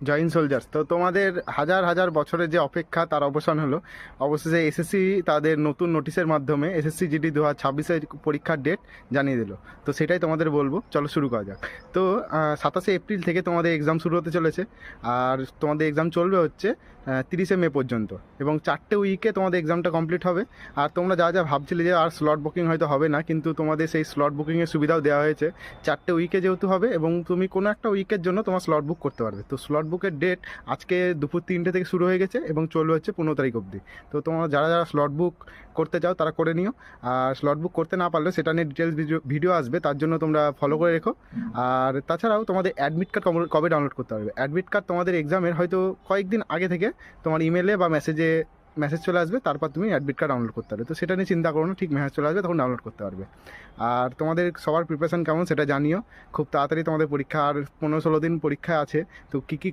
Joint soldiers, তো তোমাদের হাজার হাজার বছরের যে অপেক্ষা তার অবসান হলো। অবশেষে এসএসসি তাদের নতুন নোটিশের মাধ্যমে এসএসসি জিডি 2026-এর পরীক্ষার ডেট জানিয়ে দিল। তো সেটাই তোমাদের বলবো, চলো শুরু করা যাক। তো 27শে এপ্রিল থেকে তোমাদের এক্সাম শুরু হতে চলেছে। আর তোমাদের এক্সাম চলবে হচ্ছে 30শে মে পর্যন্ত, এবং 4টে উইকে তোমাদের এক্সামটা কমপ্লিট হবে। আর তোমরা যা যা ভাবছিলে যে আর স্লট বুকিং হয়তো হবে না, কিন্তু তোমাদের সেই স্লট বুকিংয়ের সুবিধাও দেওয়া হয়েছে। 4টে উইকে যেহেতু হবে, এবং তুমি কোনো একটা উইকের জন্য তোমার স্লট বুক করতে পারবে। তো স্লট বুকের ডেট আজকে দুপুর 3টে থেকে শুরু হয়ে গেছে এবং চলবে হচ্ছে 15 তারিখ অবধি। তো তোমরা যারা যারা স্লট বুক করতে চাও তারা করে নিও। আর স্লট বুক করতে না পারলে সেটা নিয়ে ডিটেলস ভিডিও আসবে, তার জন্য তোমরা ফলো করে রেখো। আর তাছাড়াও তোমাদের অ্যাডমিট কার্ড কবে ডাউনলোড করতে পারবে? অ্যাডমিট কার্ড তোমাদের এক্সামের হয়তো কয়েকদিন আগে থেকে তোমার ইমেলে বা মেসেজ চলে আসবে, তারপর তুমি অ্যাডমিট কার্ড ডাউনলোড করতে পারবে। তো সেটা নিয়ে চিন্তা করো না, ঠিক মেসেজ চলে আসবে তখন ডাউনলোড করতে পারবে। আর তোমাদের সবার প্রিপারেশন কেমন সেটা জানিও। খুব তাড়াতাড়ি তোমাদের পরীক্ষা, আর 15-16 দিন পরীক্ষা আছে। তো কী কী